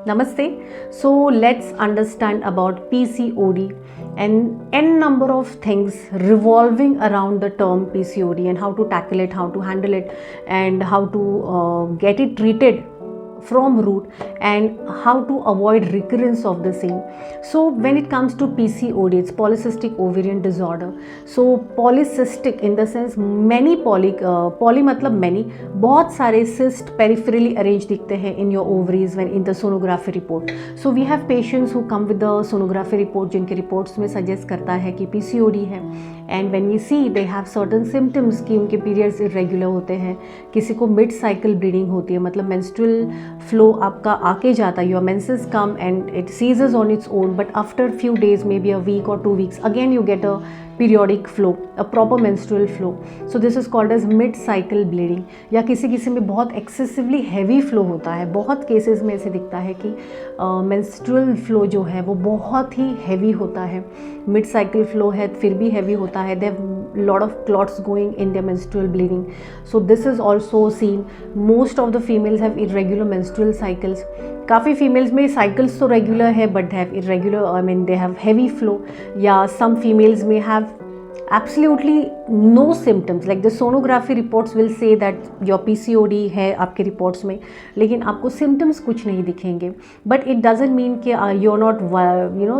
Namaste. So let's understand about PCOD and n number of things revolving around the term PCOD and how to tackle it, how to handle it, and how to get it treated from root and how to avoid recurrence of the same. So when it comes to PCOD, it's polycystic ovarian disorder. So polycystic in the sense many poly मतलब many, बहुत सारे cyst peripherally arranged दिखते हैं in your ovaries when in the sonography report. So we have patients who come with the sonography report जिनके reports में suggest करता है कि PCOD है, and when we see they have certain symptoms कि उनके periods irregular होते हैं, किसी को mid cycle bleeding होती है, मतलब menstrual flow आपका आके जाता है, your menses come and it ceases on its own, but after few days, maybe a week or 2 weeks, again you get a periodic flow, a proper menstrual flow. So this is called as mid cycle bleeding. या किसी किसी में बहुत excessively heavy flow होता है, बहुत cases में ऐसे दिखता है कि menstrual flow जो है वो बहुत ही heavy होता है, mid cycle flow है फिर भी heavy होता है, they have lot of clots going in their menstrual bleeding. So this is also seen. Most of the females have irregular menstrual cycles. काफ़ी फीमेल्स में साइकिल्स तो रेगुलर है but have irregular, I mean they have heavy flow, या सम females में have absolutely no symptoms, like the sonography reports will say that your PCOD है आपके reports में, लेकिन आपको symptoms कुछ नहीं दिखेंगे, but it doesn't mean कि you're not,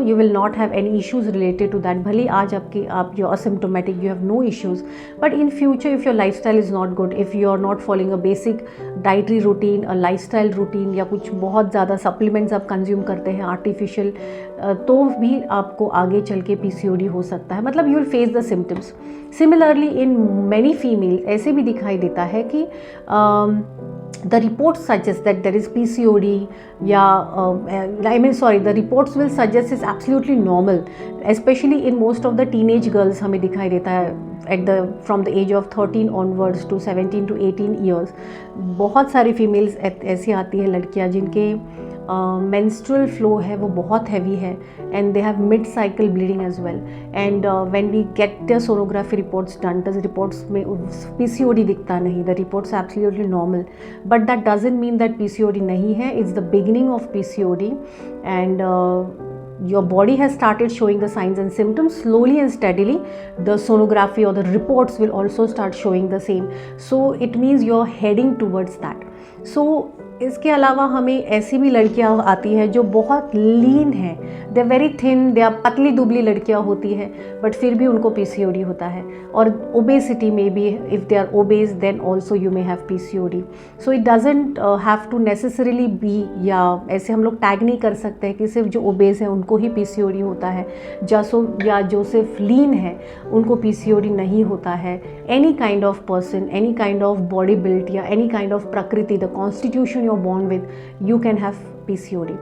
you will not have any issues related to that. भले आज आप you're asymptomatic, you have no issues, but in future if your lifestyle is not good, if you're not following a basic dietary routine, a lifestyle routine, या कुछ बहुत ज़्यादा supplements आप consume करते हैं artificial, तो भी आपको आगे चल के PCOD हो सकता है, मतलब you will face the symptoms. Similarly in many females ऐसे भी दिखाई देता है कि the reports suggest that there is PCOD, the reports will suggest is absolutely normal, especially in most of the teenage girls हमें दिखाई देता है from the age of 13 onwards to 17 to 18 years. बहुत सारी females ऐसी आती है लड़कियाँ जिनके menstrual flow है वो बहुत heavy है and they have mid cycle bleeding as well, and when we get their sonography reports done, the reports में PCOD दिखता नहीं, the reports are absolutely normal, but that doesn't mean that PCOD नहीं है. It's the beginning of PCOD, and your body has started showing the signs and symptoms. Slowly and steadily the sonography or the reports will also start showing the same, so it means you're heading towards that. So इसके अलावा हमें ऐसी भी लड़कियां आती हैं जो बहुत लीन हैं, दे वेरी थिन, दे पतली दुबली लड़कियां होती हैं बट फिर भी उनको PCOD होता है, और ओबेसिटी में भी if they are obese then also you may have PCOD. So it doesn't have to necessarily be, या ऐसे हम लोग टैग नहीं कर सकते हैं कि सिर्फ जो ओबेस है उनको ही PCOD होता है, या जो सिर्फ लीन है उनको PCOD नहीं होता है. Any kind of person, any kind of body built, या एनी काइंड ऑफ प्रकृति, the constitution born with, you can have PCOD.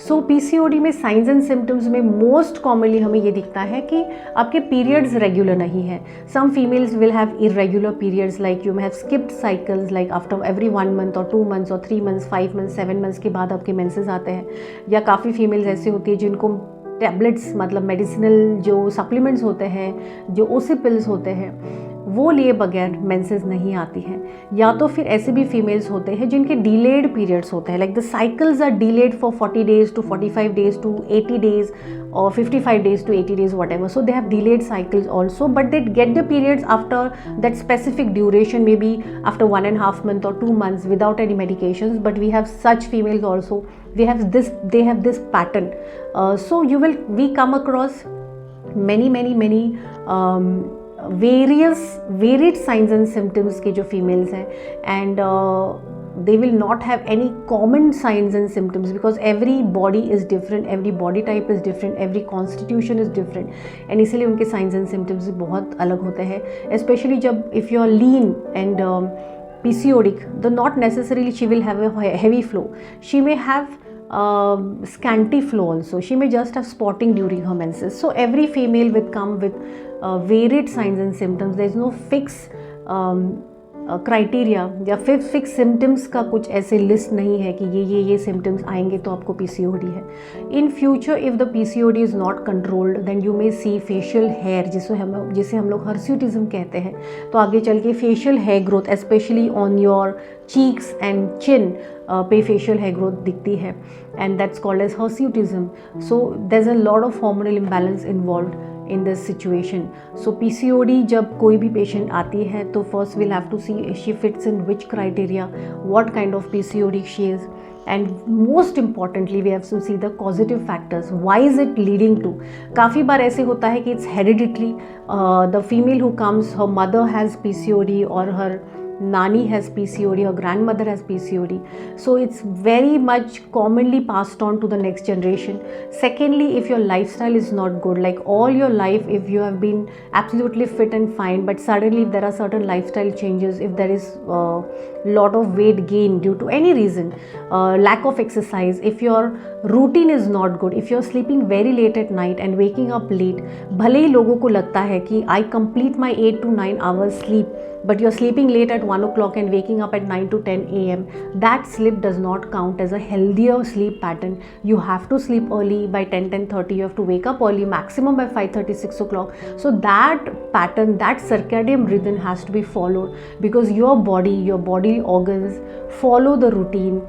So PCOD में साइंस एंड सिम्टम्स में मोस्ट कॉमनली हमें ये दिखता है कि आपके पीरियड्स रेगुलर नहीं है. Some females will have irregular periods, like you may have skipped cycles, like after every 1 month और 2 months और 3 months 5 months 7 months के बाद आपके मेंसेस आते हैं. या काफ़ी फीमेल्स ऐसी होती है जिनको टैबलेट्स, मतलब मेडिसिनल जो सप्लीमेंट्स होते हैं, जो ओसी पिल्स होते हैं, वो लिए बगैर मेंसेस नहीं आती हैं. या तो फिर ऐसे भी फीमेल्स होते हैं जिनके डिलेड पीरियड्स होते हैं, like the cycles are delayed for 40 days to 45 days to 80 days or 55 days to 80 days, whatever. So they have delayed cycles also, but they get the periods after that specific duration, maybe after 1.5 months or 2 months without any medications. But we have such females also, they have this pattern. So we come across many varied signs and symptoms के जो females हैं, and they will not have any common signs and symptoms because every body is different, every body type is different, every constitution is different, and इसलिए उनके signs and symptoms भी बहुत अलग होते हैं. Especially जब if you are lean and PCODic, then not necessarily she will have a heavy flow. She may have scanty flow also. She may just have spotting during her menses. So every female will come with varied signs and symptoms. There is no fixed criteria या fix symptoms का कुछ ऐसे list नहीं है कि ये symptoms आएंगे तो आपको PCOD है. In future if the PCOD is not controlled then you may see facial hair, जिसे हम लोग हर्स्यूटिज्म कहते हैं. तो आगे चल के facial hair growth specially on your cheeks and chin पे फेशियल हेयर ग्रोथ दिखती है, and that's called as hirsutism. So there is a lot of hormonal imbalance involved in this situation. So PCOD जब कोई भी patient आती है तो first we'll have to see if she fits in which criteria, what kind of PCOD she is, and most importantly we have to see the causative factors. Why is it leading to? काफ़ी बार ऐसे होता है कि it's hereditary. The female who comes, her mother has PCOD or her Nani has PCOD or grandmother has PCOD. So it's very much commonly passed on to the next generation. Secondly, if your lifestyle is not good, like all your life, if you have been absolutely fit and fine, but suddenly if there are certain lifestyle changes, if there is a lot of weight gain due to any reason, lack of exercise, if your routine is not good, if you're sleeping very late at night and waking up late, भले ही लोगों को लगता है कि I complete my 8 to 9 hours sleep, but you're sleeping late at 1 o'clock and waking up at 9 to 10 a.m. That sleep does not count as a healthier sleep pattern. You have to sleep early by 10:30. You have to wake up early, maximum by 5:30, 6 o'clock. So that pattern, that circadian rhythm has to be followed, because your body organs follow the routine,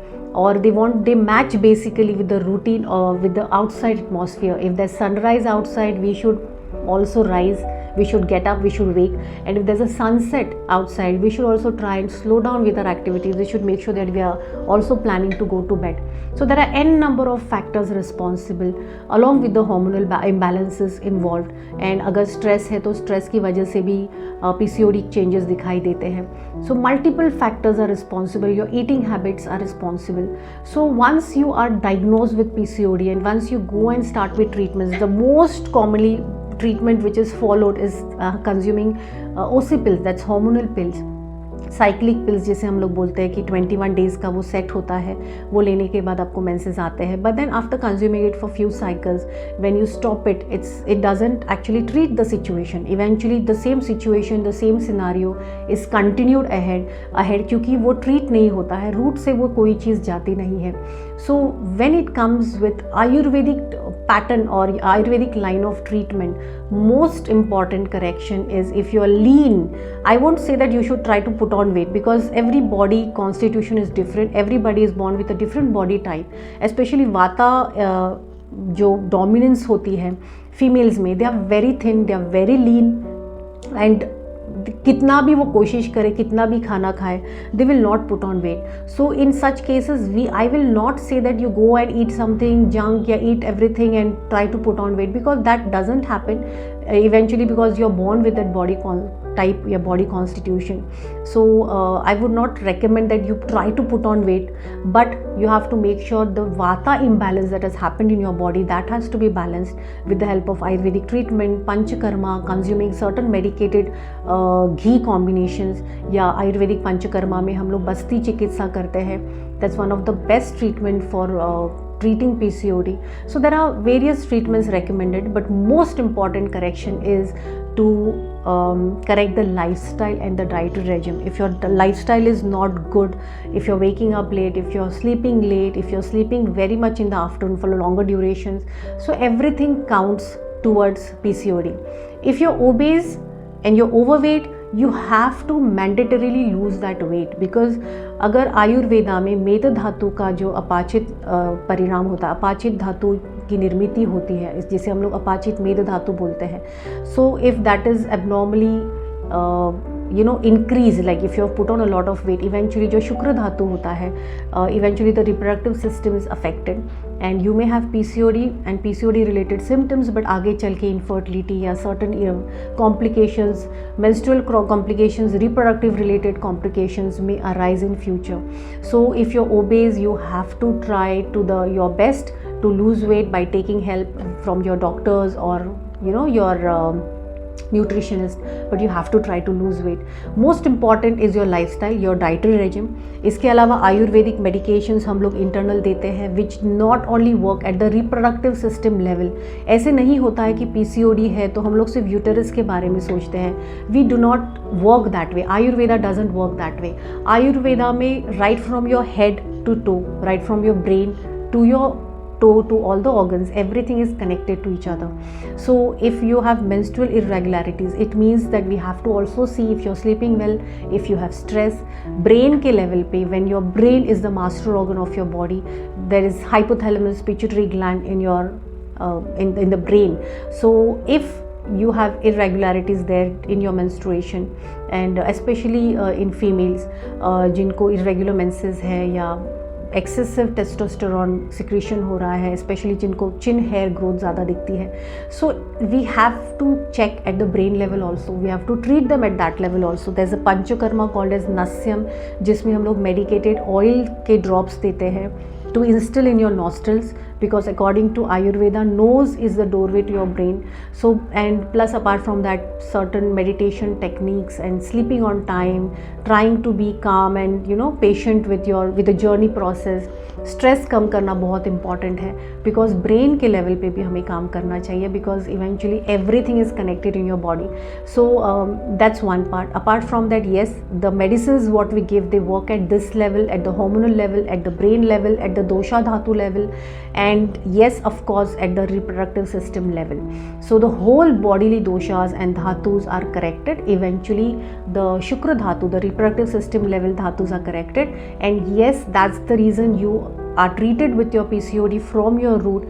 or they match basically with the routine or with the outside atmosphere. If there's sunrise outside, we should also rise, we should get up, we should wake. And if there's a sunset outside, we should also try and slow down with our activities. We should make sure that we are also planning to go to bed. So there are n number of factors responsible along with the hormonal imbalances involved. And अगर stress है तो stress की वजह से भी PCOD changes दिखाई देते हैं. So multiple factors are responsible. Your eating habits are responsible. So once you are diagnosed with PCOD and once you go and start with treatments, the most commonly treatment which is followed is consuming OC pills, that's hormonal pills. Cyclic pills जिसे हम लोग बोलते हैं कि 21 days का वो set होता है, वो लेने के बाद आपको मेंसेस आते हैं. But then after consuming it for few cycles, when you stop it doesn't actually treat the situation. Eventually the same situation, the same scenario is continued ahead क्योंकि वो ट्रीट नहीं होता है, रूट से वो कोई चीज़ जाती नहीं है. So when it comes with Ayurvedic pattern और Ayurvedic line of treatment, most important correction is if you are lean. I won't say that you should try to put on weight, because every body constitution is different. Everybody is born with a different body type. Especially vata जो dominance होती है females में, they are very thin, they are very lean, and कितना भी वो कोशिश करे, कितना भी खाना खाए, they will not put on weight. So in such cases I will not say that you go and eat something junk या eat everything and try to put on weight, because that doesn't happen eventually, because you're born with that body type, your body constitution. So I would not recommend that you try to put on weight, but you have to make sure the vata imbalance that has happened in your body, that has to be balanced with the help of Ayurvedic treatment, panchakarma, consuming certain medicated ghee combinations, या आयुर्वेदिक पंचकर्मा में हम लोग बस्ती चिकित्सा करते हैं. That's one of the best treatment for treating PCOD. So there are various treatments recommended, but most important correction is to correct the lifestyle and the dietary regime. If your lifestyle is not good, if you're waking up late, if you're sleeping late, if you're sleeping very much in the afternoon for longer durations, so everything counts towards PCOD. If you're obese and you're overweight, you have to mandatorily lose that weight, because अगर आयुर्वेदा में मेद धातु का जो अपाचित परिणाम होता है, अपाचित धातु की निर्मिति होती है, जिसे हम लोग अपाचित मेद धातु बोलते हैं. So if that is abnormally increase, like if you have put on a lot of weight, eventually जो शुक्र धातु होता है, eventually the reproductive system is affected and you may have PCOD and PCOD related symptoms, but आगे चल के infertility या certain complications, menstrual complications, reproductive related complications may arise in future. So if you're obese, you have to try your best to lose weight by taking help from your doctors or your nutritionist, but you have to try to lose weight. Most important is your lifestyle, your dietary regime. इसके अलावा Ayurvedic medications हम लोग internal देते हैं, which not only work at the reproductive system level. ऐसे नहीं होता है कि PCOD है तो हम लोग सिर्फ यूटरस के बारे में सोचते हैं. We do not work that way. Ayurveda doesn't work that way. Ayurveda में right from your head to toe, right from your brain to toe to all the organs, everything is connected to each other. So if you have menstrual irregularities, it means that we have to also see if you're sleeping well, if you have stress. Brain ke level pe, when your brain is the master organ of your body, there is hypothalamus pituitary gland in your in the brain. So if you have irregularities there in your menstruation, and especially in females जिनको irregular menses है या excessive testosterone secretion हो रहा है, specially जिनको चिन hair growth ज़्यादा दिखती है, so we have to check at the brain level also, we have to treat them at that level also. There is a panchakarma called as nasyam, जिसमें हम लोग मेडिकेटेड ऑयल के ड्रॉप्स देते हैं to instill in your nostrils, because according to Ayurveda, nose is the doorway to your brain. So, and plus apart from that, certain meditation techniques and sleeping on time, trying to be calm and patient with the journey process. Stress कम करना बहुत important है, because brain के level पे भी हमें काम करना चाहिए, because eventually everything is connected in your body. So that's one part. Apart from that, yes, the medicines what we give, they work at this level, at the hormonal level, at the brain level, at the dosha dhatu level, and yes, of course, at the reproductive system level. So the whole bodily doshas and dhatus are corrected. Eventually the shukra dhatu, the reproductive system level dhatus are corrected, and yes, that's the reason you are treated with your PCOD from your root,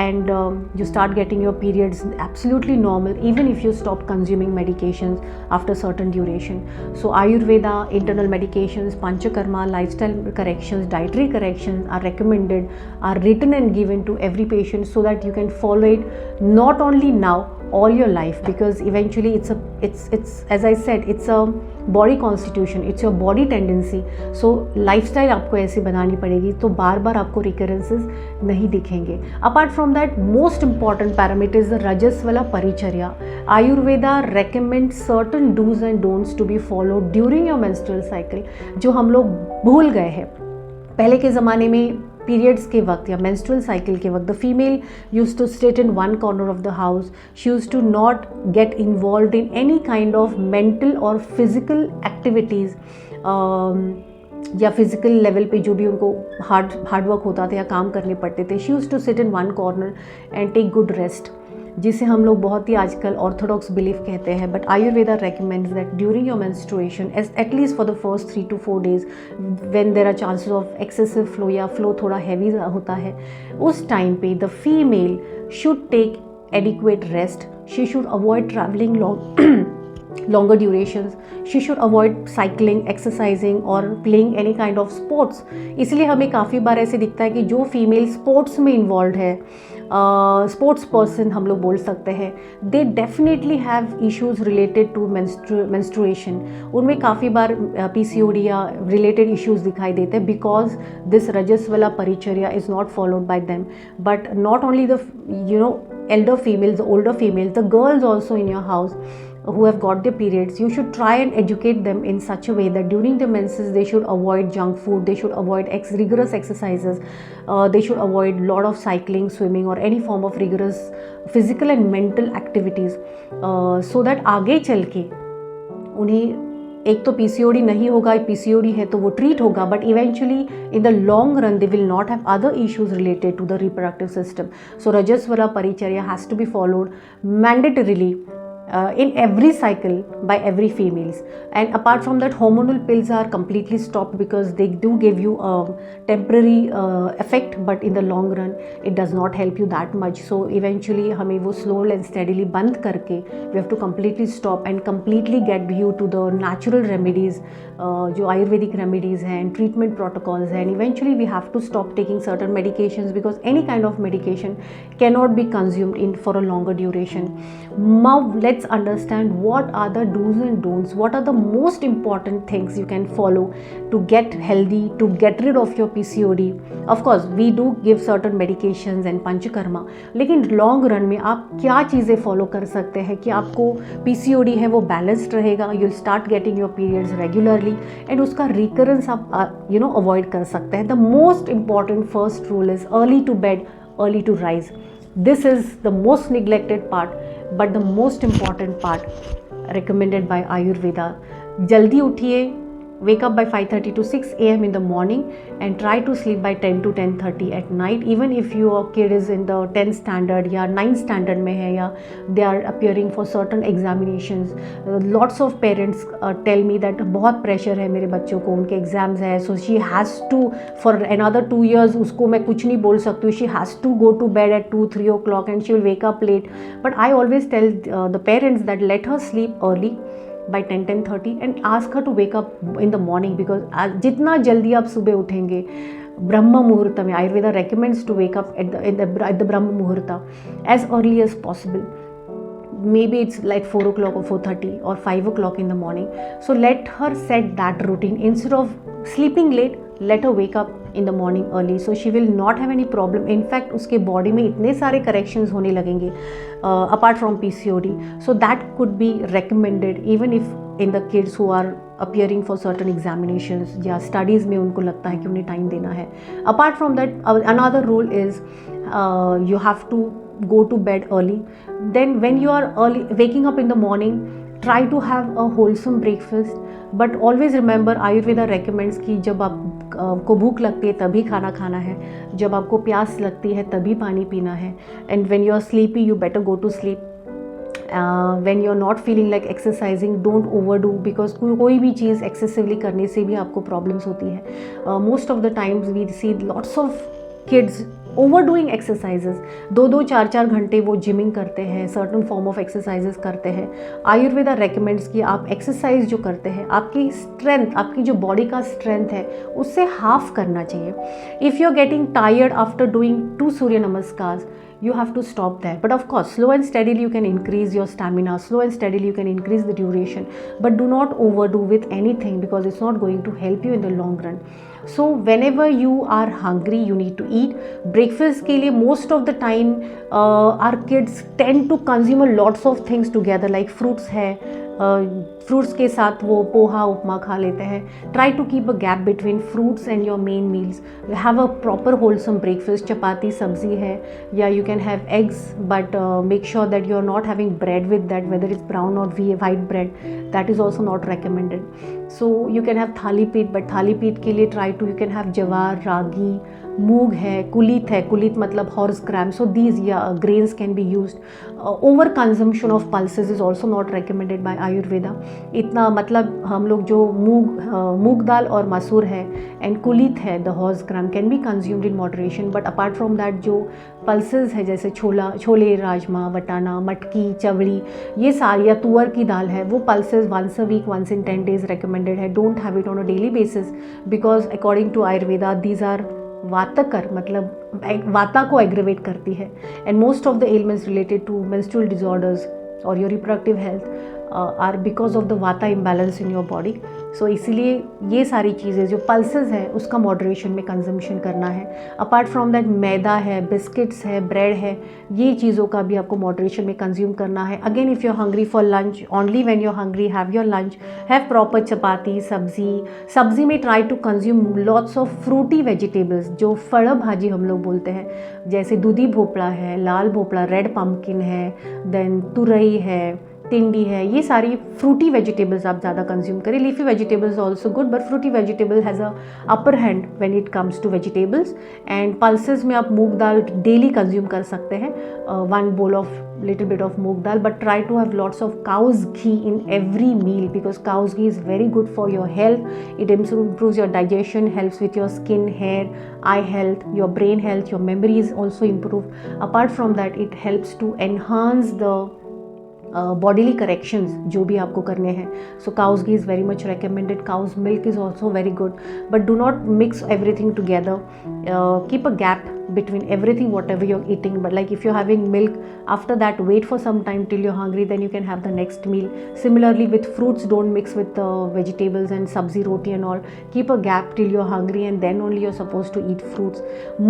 and you start getting your periods absolutely normal, even if you stop consuming medications after certain duration. So Ayurveda, internal medications, panchakarma, lifestyle corrections, dietary corrections are recommended, are written and given to every patient, so that you can follow it not only now, all your life, because eventually it's as I said, it's a body constitution, it's your body tendency. So lifestyle आपको ऐसी बनानी पड़ेगी, तो बार बार आपको recurrences नहीं दिखेंगे. Apart from that, most important parameter is the Rajaswala Paricharya. Ayurveda recommends certain do's and don'ts to be followed during your menstrual cycle, जो हम लोग भूल गए हैं. पहले के ज़माने में पीरियड्स के वक्त या मेंस्ट्रुअल साइकिल के वक्त, the female use to sit in one corner of the house, she use to not get involve in any kind of mental और फिजिकल एक्टिविटीज़, या फिजिकल लेवल पे जो भी उनको हार्ड वर्क होता था या काम करने पड़ते थे, she use to sit in one corner and take good rest, जिसे हम लोग बहुत ही आजकल ऑर्थोडॉक्स बिलीफ कहते हैं. But Ayurveda recommends that during your menstruation, at least for the first 3 to 4 days, when there are chances of excessive flow या flow थोड़ा heavy होता है, उस टाइम पे the female should take adequate rest, she should avoid travelling longer durations, she should avoid cycling, exercising or playing any kind of sports. इसलिए हमें काफ़ी बार ऐसे दिखता है कि जो फीमेल स्पोर्ट्स में इन्वॉल्व है, स्पोर्ट्स पर्सन हम लोग बोल सकते हैं, they definitely have issues related to menstruation. उनमें काफ़ी बार PCOD या रिलेटेड इश्यूज दिखाई देते हैं, बिकॉज दिस रजस्वला परिचर्या is not followed by them. But not only the elder females, the older females, the girls also in your house who have got their periods, you should try and educate them in such a way that during the menses they should avoid junk food, they should avoid rigorous exercises, they should avoid lot of cycling, swimming or any form of rigorous physical and mental activities, so that आगे चल के उन्हें एक तो PCOD नहीं होगा, PCOD है तो वो ट्रीट होगा, but eventually in the long run they will not have other issues related to the reproductive system. So rajaswala paricharya has to be followed mandatorily in every cycle by every females. And apart from that, hormonal pills are completely stopped, because they do give you a temporary effect, but in the long run it does not help you that much. So eventually हमें वो slowly and steadily बंद करके we have to completely stop and completely get you to the natural remedies, जो Ayurvedic remedies हैं, treatment protocols हैं, and eventually we have to stop taking certain medications, because any kind of medication cannot be consumed for a longer duration. Now let's understand what are the do's and don'ts, what are the most important things you can follow to get healthy, to get rid of your PCOD. Of course we do give certain medications and panchakarma, लेकिन long run में आप क्या चीज़ें follow कर सकते हैं कि आपको PCOD है वो बैलेंस्ड रहेगा, you'll start getting your periods regularly, and उसका recurrence आप अवॉइड कर सकते हैं. The most important first rule is early to bed, early to rise. This is the most neglected part, but the most important part recommended by Ayurveda. जल्दी उठिए, wake up by 5:30 to 6 a.m. in the morning and try to sleep by 10 to 10:30 at night. Even if your kid is in the 10th standard या 9th standard में है या they are appearing for certain examinations, lots of parents tell me that बहुत pressure है मेरे बच्चों को, उनके exams है, so she has to for another 2 years उसको मैं कुछ नहीं बोल सकती हूँ, she has to go to bed at 2-3 o'clock and she will wake up late. But I always tell the parents that let her sleep early by 10-10:30 and ask her to wake up in the morning, because जितना जल्दी आप सुबह उठेंगे ब्रह्म मुहूर्त में, Ayurveda recommends to wake up at the ब्रह्म मुहूर्त as early as possible. Maybe it's like 4 o'clock or 4:30 or 5 o'clock in the morning. So let her set that routine. Instead of sleeping late, let her wake up in the morning early, so she will not have any problem. In fact उसके body में इतने सारे corrections होने लगेंगे apart from PCOD, so that could be recommended even if in the kids who are appearing for certain examinations या studies में उनको लगता है कि उन्हें time देना है. Apart from that, another rule is you have to go to bed early. Then when you are early waking up in the morning, try to have a wholesome breakfast. But always remember, Ayurveda recommends कि जब आपको भूख लगती है तभी खाना खाना है, जब आपको प्यास लगती है तभी पानी पीना है, and when you are sleepy you better go to sleep. When you are not feeling like exercising, don't overdo, because कोई भी चीज़ excessively करने से भी आपको problems होती है. Most of the times we see lots of kids overdoing exercises, 2-4 घंटे वो जिमिंग करते हैं, सर्टन फॉर्म ऑफ एक्सरसाइजेस करते हैं. आयुर्वेदा रेकमेंड्स कि आप एक्सरसाइज जो करते हैं, आपकी स्ट्रेंथ, आपकी जो बॉडी का स्ट्रेंथ है उससे हाफ करना चाहिए. If you are getting tired after doing 2 surya namaskar, you have to stop there. But of course, slow and steadily you can increase your stamina, slow and steadily you can increase the duration, but do not overdo with anything, because it's not going to help you in the long run. So whenever you are hungry, you need to eat. Breakfast के लिए most of the time our kids tend to consume lots of things together, like fruits है, fruits के साथ वो पोहा उपमा खा लेते हैं. Try to keep a gap between fruits and your main meals. Have a proper wholesome breakfast. Chapati सब्जी है, या you can have eggs, but make sure that you are not having bread with that, whether it's brown or white bread, that is also not recommended. So you can have thalipeeth, but thalipeeth के लिए try to, you can have jowar, ragi, moong है, कुलित है, कुलित मतलब horse gram. So these grains can be used. Over consumption of pulses is also not recommended by Ayurveda. इतना मतलब हम लोग जो मूग दाल और मसूर है एंड कुलित है, the horse gram, can be consumed in moderation. But apart from that जो पल्सेस है, जैसे छोले, राजमा, वटाना, मटकी, चवड़ी, ये सारी, या तुअर की दाल है, वो pulses once a week, once in 10 days recommended है. Don't have it on a daily basis, because according to Ayurveda these are vatakar, मतलब वाता को एग्रेवेट करती है. And most of the elements related to menstrual disorders और your reproductive health are because of the vata imbalance in your body. So इसीलिए ये सारी चीज़ें जो पल्सेस है उसका मॉडरेशन में कंजम्पशन करना है. अपार्ट फ्रॉम दैट मैदा है, बिस्किट्स है, ब्रेड है, ये चीज़ों का भी आपको मॉडरेशन में कंज्यूम करना है. Again if you are hungry for lunch, only when you are hungry have your lunch. Have proper chapati, सब्जी में try to consume lots of fruity vegetables, जो फल भाजी हम लोग बोलते हैं, जैसे दूधी भोपड़ा है, लाल भोपड़ा, रेड पम्पकिन है, देन तुरई है, टिंडी है, ये सारी फ्रूटी वेजिटेबल्स आप ज़्यादा कंज्यूम करें. Leafy vegetables also good, but fruity vegetable has a upper hand when it comes to vegetables. And pulses में आप मूंग दाल डेली कंज्यूम कर सकते हैं, 1 bowl of little bit of moong dal, but try to have lots of cow's ghee in every meal, because cow's ghee is very good for your health. It improves your digestion, helps with your skin, hair, eye health, your brain health, your memory is also improved. Apart from that, it helps to enhance the bodily corrections जो भी आपको करने हैं. So cow's ghee is very much recommended. Cow's milk is also very good, but do not mix everything together. Keep a gap between everything whatever you're eating. But like if you're having milk, after that wait for some time till you're hungry, then you can have the next meal. Similarly with fruits, don't mix with vegetables and sabzi, roti and all. Keep a gap till you're hungry and then only you're supposed to eat fruits.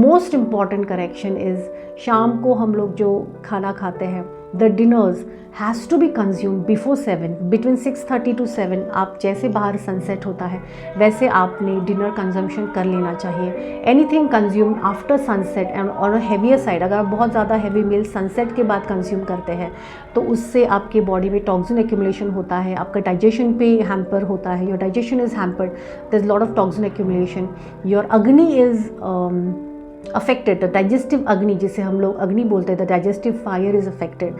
Most important correction is शाम को हम लोग जो खाना खाते हैं the dinners has to be consumed before 7, between 6:30 to 7. आप जैसे बाहर सनसेट होता है वैसे आपने डिनर कंजम्पशन कर लेना चाहिए. Anything consume after sunset and on a heavier side, अगर आप बहुत ज़्यादा हैवी मील सनसेट के बाद कंज्यूम करते हैं तो उससे आपके बॉडी में टॉक्सिन एक्यूमुलेशन होता है, आपका डाइजेशन पे हैम्पर होता है, your digestion is hampered, there is lot of toxin accumulation, your agni is affected, the digestive agni जिसे हम लोग अग्नि बोलते हैं, the digestive fire is affected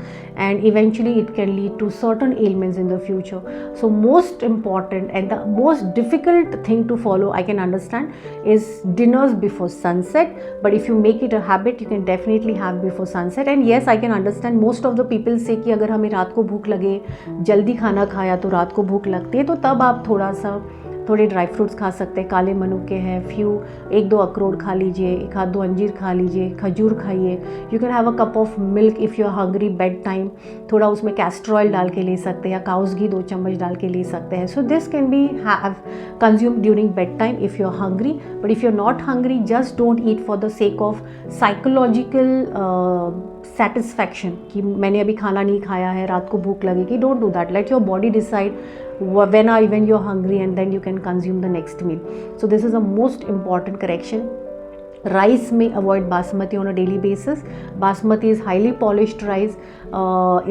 and eventually it can lead to certain ailments in the future. So most important and the most difficult thing to follow, I can understand, is dinners before sunset, but if you make it a habit you can definitely have before sunset. And yes, I can understand most of the people say कि अगर हमें रात को भूख लगे, जल्दी खाना खाया तो रात को भूख लगती है, तो तब आप थोड़े ड्राई फ्रूट्स खा सकते हैं, काले मनुके हैं, एक दो अखरोट खा लीजिए, एक आध दो अंजीर खा लीजिए, खजूर खाइए. You can have a cup of milk if you are hungry bed time, थोड़ा उसमें कैस्टर ऑयल डाल के ले सकते हैं या काउस घी 2 चम्मच डाल के ले सकते हैं. So this can be have consume during bed time if you are hungry, but if you are not hungry just don't eat for the sake of psychological satisfaction कि मैंने अभी खाना नहीं खाया है, रात को भूख लगेगी. Don't do that. Let your body decide when you're hungry and then you can consume the next meal. So this is a most important correction. Rice में avoid basmati on a daily basis. Basmati is highly polished rice,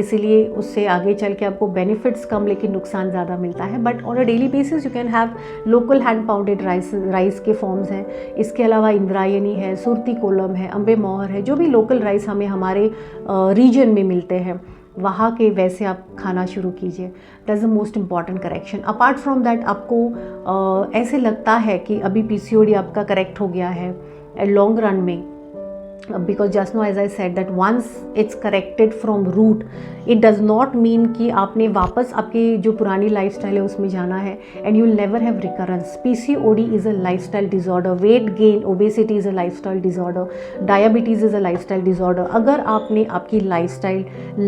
इसीलिए उससे आगे चल के आपको benefits कम लेकिन नुकसान ज़्यादा मिलता है. But on a daily basis you can have local hand pounded rice के forms हैं. इसके अलावा इंद्रायणी है, सुरती कोलम है, अम्बे मोहर है, जो भी local rice हमें हमारे region में मिलते हैं वहाँ के वैसे आप खाना शुरू कीजिए. That is the most important correction. Apart from that आपको ऐसे लगता है कि अभी पीसीओडी आपका करेक्ट हो गया है लॉन्ग रन में, because just now as I said that once it's corrected from root, it does not mean कि आपने वापस आपके जो पुरानी लाइफस्टाइल है उसमें जाना है and you will never have recurrence. PCOD is a lifestyle disorder, weight gain, obesity is a lifestyle disorder, diabetes is a lifestyle disorder. अगर आपने आपकी लाइफस्टाइल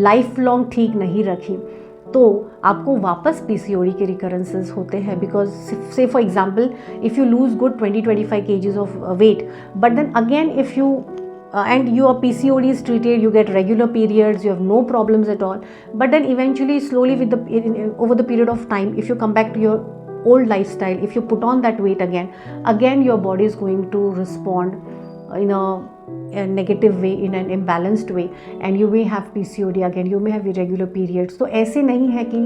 लाइफ लॉन्ग ठीक नहीं रखी तो आपको वापस पीसीओडी के रिकरेंसेस होते हैं. Because say for example if you lose good 20-25 kgs of weight, but then again if you and your PCOD is treated, you get regular periods, you have no problems at all, but then eventually slowly with over the period of time, if you come back to your old lifestyle, if you put on that weight again your body is going to respond in a negative way, in an imbalanced way, and you may have PCOD again, you may have irregular periods. तो ऐसे नहीं है कि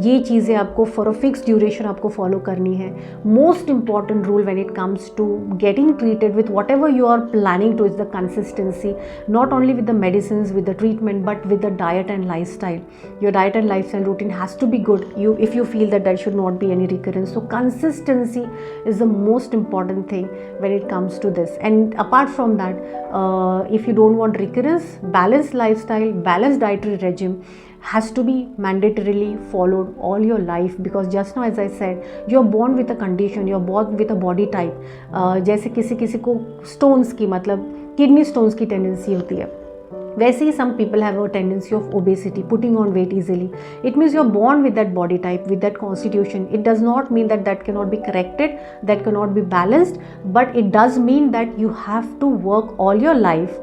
ये चीज़ें आपको for a fixed duration आपको follow करनी है. Most important rule when it comes to getting treated with whatever you are planning to is the consistency, not only with the medicines, with the treatment, but with the diet and lifestyle. Your diet and lifestyle routine has to be good. If you feel that there should not be any recurrence, so consistency is the most important thing when it comes to this. And apart from that, if you don't want recurrence, balanced lifestyle, balanced dietary regime has to be mandatorily followed all your life, because just now as I said, you're born with a condition, you're born with a body type. जैसे किसी को stones की मतलब kidney stones की tendency होती है, वैसे ही some people have a tendency of obesity, putting on weight easily. It means you're born with that body type, with that constitution. It does not mean that that cannot be corrected, that cannot be balanced, but it does mean that you have to work all your life.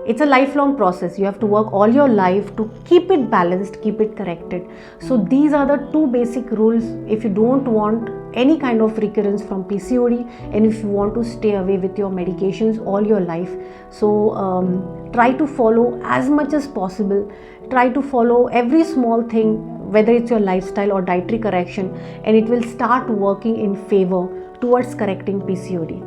It's a lifelong process. You have to work all your life to keep it balanced, keep it corrected. So these are the two basic rules if you don't want any kind of recurrence from PCOD and if you want to stay away with your medications all your life. So try to follow as much as possible. Try to follow every small thing, whether it's your lifestyle or dietary correction, and it will start working in favor towards correcting PCOD.